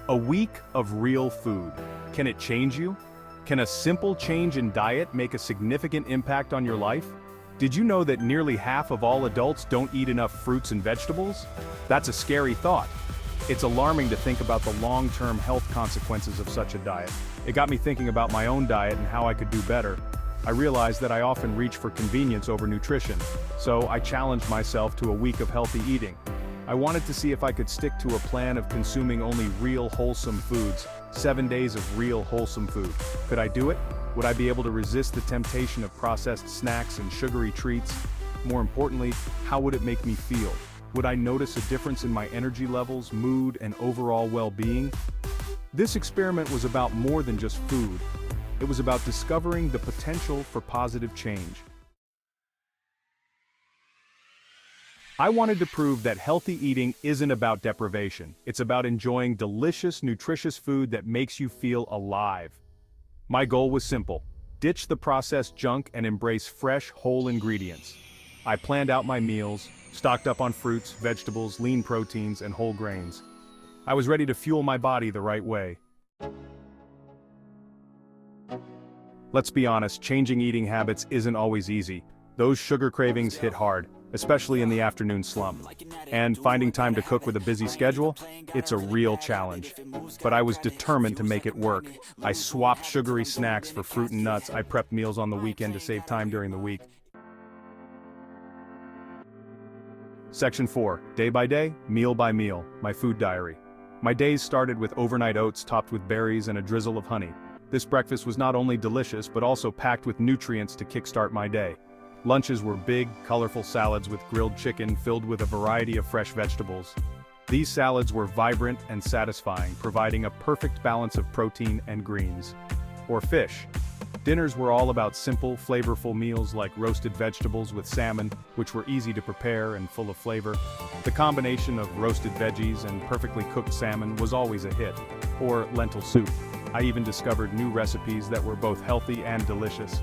A week of real food. Can it change you? Can a simple change in diet make a significant impact on your life? Did you know that nearly half of all adults don't eat enough fruits and vegetables? That's a scary thought. It's alarming to think about the long-term health consequences of such a diet. It got me thinking about my own diet and how I could do better. I realized that I often reach for convenience over nutrition, so I challenged myself to a week of healthy eating. I wanted to see if I could stick to a plan of consuming only real wholesome foods, 7 days of real wholesome food. Could I do it? Would I be able to resist the temptation of processed snacks and sugary treats? More importantly, how would it make me feel? Would I notice a difference in my energy levels, mood, and overall well-being? This experiment was about more than just food. It was about discovering the potential for positive change. I wanted to prove that healthy eating isn't about deprivation. It's about enjoying delicious, nutritious food that makes you feel alive. My goal was simple: ditch the processed junk and embrace fresh, whole ingredients. I planned out my meals, stocked up on fruits, vegetables, lean proteins, and whole grains. I was ready to fuel my body the right way. Let's be honest, changing eating habits isn't always easy. Those sugar cravings hit hard, especially in the afternoon slump. And finding time to cook with a busy schedule, it's a real challenge. But I was determined to make it work. I swapped sugary snacks for fruit and nuts. I prepped meals on the weekend to save time during the week. Section 4, day by day, meal by meal, my food diary. My days started with overnight oats topped with berries and a drizzle of honey. This breakfast was not only delicious but also packed with nutrients to kickstart my day. Lunches were big, colorful salads with grilled chicken filled with a variety of fresh vegetables. These salads were vibrant and satisfying, providing a perfect balance of protein and greens. Or fish. Dinners were all about simple, flavorful meals like roasted vegetables with salmon, which were easy to prepare and full of flavor. The combination of roasted veggies and perfectly cooked salmon was always a hit. Or lentil soup. I even discovered new recipes that were both healthy and delicious.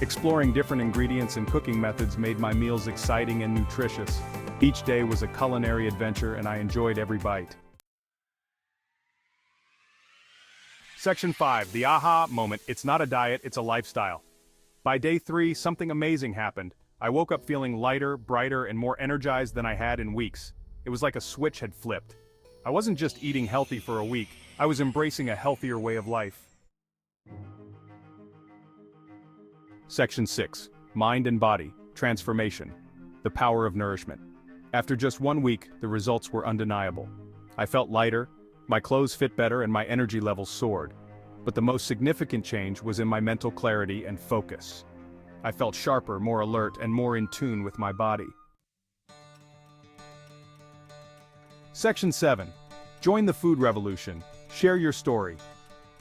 Exploring different ingredients and cooking methods made my meals exciting and nutritious. Each day was a culinary adventure and I enjoyed every bite. Section 5, the aha moment. It's not a diet, it's a lifestyle. By day 3, something amazing happened. I woke up feeling lighter, brighter, and more energized than I had in weeks. It was like a switch had flipped. I wasn't just eating healthy for a week, I was embracing a healthier way of life. Section 6, mind and body, transformation. The power of nourishment. After just 1 week, the results were undeniable. I felt lighter, my clothes fit better, and my energy levels soared. But the most significant change was in my mental clarity and focus. I felt sharper, more alert, and more in tune with my body. Section 7, join the food revolution. Share your story.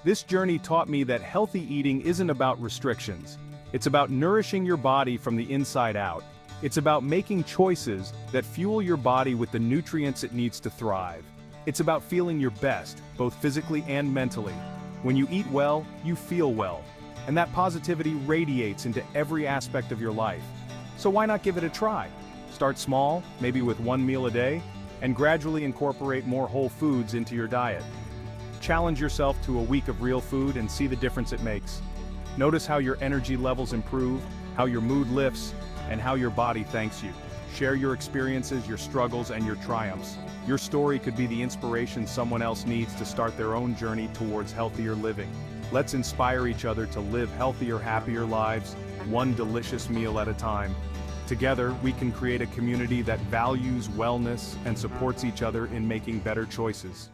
This journey taught me that healthy eating isn't about restrictions. It's about nourishing your body from the inside out. It's about making choices that fuel your body with the nutrients it needs to thrive. It's about feeling your best, both physically and mentally. When you eat well, you feel well. And that positivity radiates into every aspect of your life. So why not give it a try? Start small, maybe with 1 meal a day, and gradually incorporate more whole foods into your diet. Challenge yourself to a week of real food and see the difference it makes. Notice how your energy levels improve, how your mood lifts, and how your body thanks you. Share your experiences, your struggles, and your triumphs. Your story could be the inspiration someone else needs to start their own journey towards healthier living. Let's inspire each other to live healthier, happier lives, one delicious meal at a time. Together, we can create a community that values wellness and supports each other in making better choices.